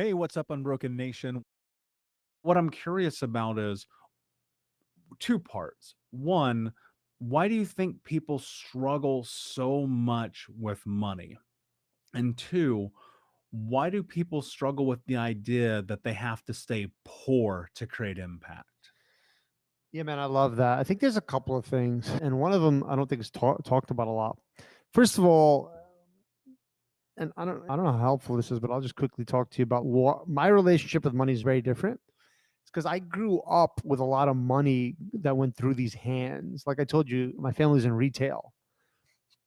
Hey, what's up, Unbroken Nation? What I'm curious about is two parts. One, why do you think people struggle so much with money? And two, why do people struggle with the idea that they have to stay poor to create impact? Yeah, man, I love that. I think there's a couple of things, and one of them I don't think is talked about a lot. First of all, and I don't know how helpful this is, but I'll just quickly talk to you about what my relationship with money is very different. It's because I grew up with a lot of money that went through these hands. Like I told you, my family's in retail.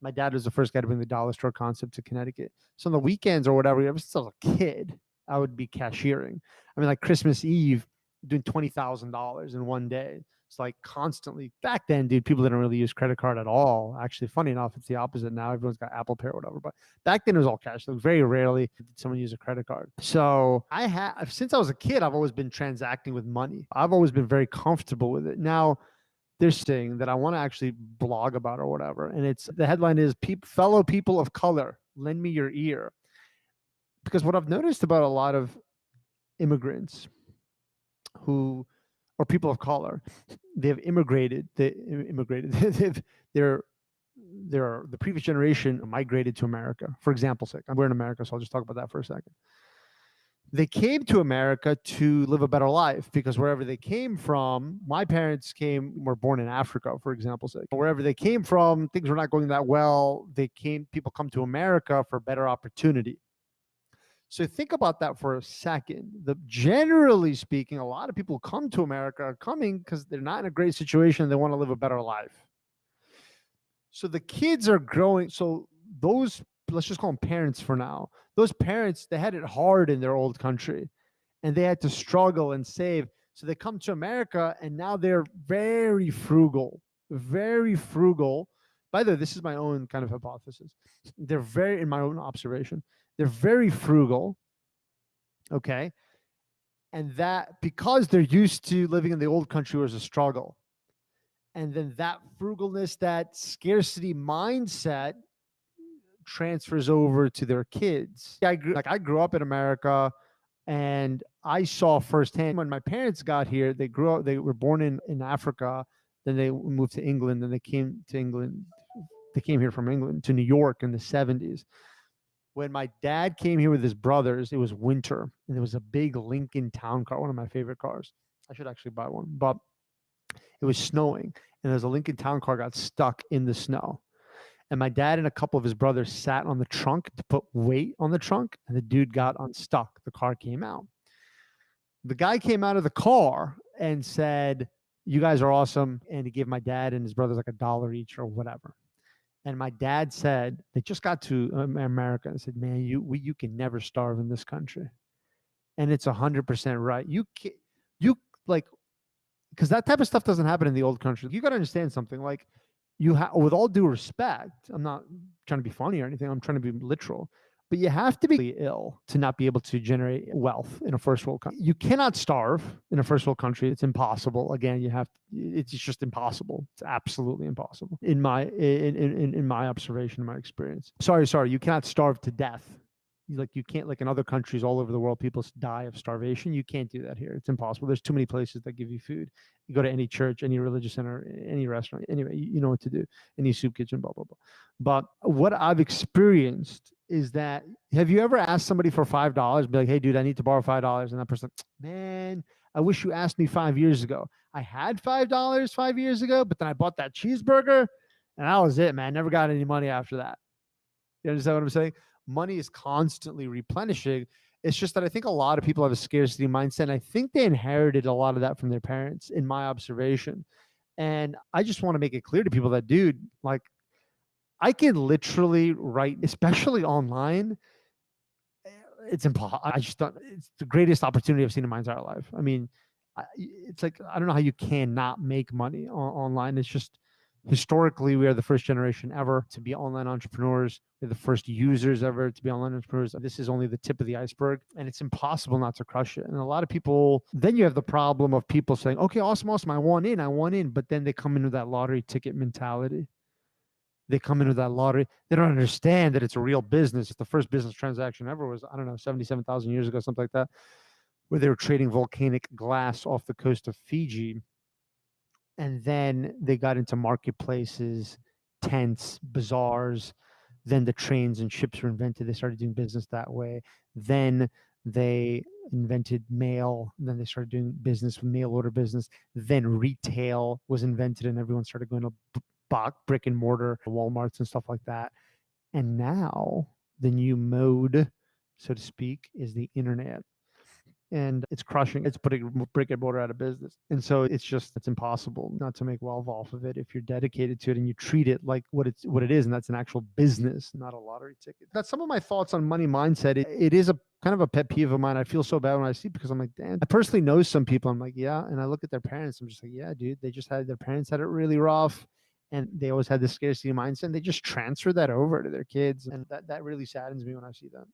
My dad was the first guy to bring the dollar store concept to Connecticut. So on the weekends or whatever, ever since I was a kid, I would be cashiering. I mean, like Christmas Eve, doing $20,000 in one day. It's like constantly. Back then, dude, people didn't really use credit card at all. Actually, funny enough, it's the opposite now. Everyone's got Apple Pay or whatever. But back then, it was all cash. So very rarely did someone use a credit card. So I have, since I was a kid, I've always been transacting with money. I've always been very comfortable with it. Now, there's thing that I want to actually blog about or whatever. And it's the headline is fellow people of color, lend me your ear. Because what I've noticed about a lot of immigrants who or people of color, they've immigrated, they're the previous generation migrated to America. For example's sake, we're in America, so I'll just talk about that for a second. They came to America to live a better life because wherever they came from, my parents were born in Africa, for example's sake. Wherever they came from, things were not going that well. People come to America for better opportunity. So think about that for a second. Generally speaking, a lot of people who come to America are coming because they're not in a great situation. They want to live a better life. So the kids are growing. So those, let's just call them parents for now. Those parents, they had it hard in their old country and they had to struggle and save. So they come to America and now they're very frugal, very frugal. By the way, this is my own kind of hypothesis. In my own observation, they're very frugal. Okay. And that because they're used to living in the old country was a struggle. And then that frugalness, that scarcity mindset transfers over to their kids. I grew up in America and I saw firsthand when my parents got here, they were born in Africa, then they moved to England, then they came to England. They came here from England to New York in the 70s. When my dad came here with his brothers, it was winter and there was a big Lincoln Town Car, one of my favorite cars. I should actually buy one, but it was snowing and there's a Lincoln Town Car got stuck in the snow. And my dad and a couple of his brothers sat on the trunk to put weight on the trunk, and the dude got unstuck. The car came out. The guy came out of the car and said, "You guys are awesome." And he gave my dad and his brothers like $1 each or whatever. And my dad said, they just got to America and said, "Man, you can never starve in this country." And it's 100% right. You like, because that type of stuff doesn't happen in the old country. You got to understand something. Like, with all due respect, I'm not trying to be funny or anything. I'm trying to be literal. But you have to be ill to not be able to generate wealth in a first world country. You cannot starve in a first world country. It's impossible. Again, it's just impossible. It's absolutely impossible in my observation, in my experience. Sorry. You cannot starve to death. You can't, like in other countries all over the world, people die of starvation. You can't do that here. It's impossible. There's too many places that give you food. You go to any church, any religious center, any restaurant. Anyway, you know what to do. Any soup kitchen, blah, blah, blah. But what I've experienced is that, have you ever asked somebody for $5? Be like, "Hey, dude, I need to borrow $5. And that person, "Man, I wish you asked me 5 years ago. I had $5 5 years ago, but then I bought that cheeseburger and that was it, man. Never got any money after that." You understand what I'm saying? Money is constantly replenishing. It's just that I think a lot of people have a scarcity mindset. And I think they inherited a lot of that from their parents, in my observation. And I just want to make it clear to people that, dude, like, I can literally write, especially online. It's impossible. It's the greatest opportunity I've seen in my entire life. I mean, it's like, I don't know how you cannot make money online. It's just, historically, we are the first generation ever to be online entrepreneurs. We're the first users ever to be online entrepreneurs. This is only the tip of the iceberg, and it's impossible not to crush it. And a lot of people, then you have the problem of people saying, "Okay, awesome. I want in. But then they come into that lottery ticket mentality. They come into that lottery. They don't understand that it's a real business. The first business transaction ever was, I don't know, 77,000 years ago, something like that, where they were trading volcanic glass off the coast of Fiji. And then they got into marketplaces, tents, bazaars. Then the trains and ships were invented. They started doing business that way. Then they invented mail. Then they started doing business with mail order business. Then retail was invented and everyone started going to brick and mortar Walmarts and stuff like that. And now the new mode, so to speak, is the internet. And it's crushing. It's putting brick and mortar out of business. And so it's impossible not to make wealth off of it if you're dedicated to it and you treat it like what it is, and that's an actual business, not a lottery ticket. That's some of my thoughts on money mindset. It is a kind of a pet peeve of mine. I feel so bad when I see it because I'm like, damn. I personally know some people. I'm like, yeah. And I look at their parents. I'm just like, yeah, dude. Their parents had it really rough. And they always had this scarcity mindset, and they just transfer that over to their kids. And that really saddens me when I see that.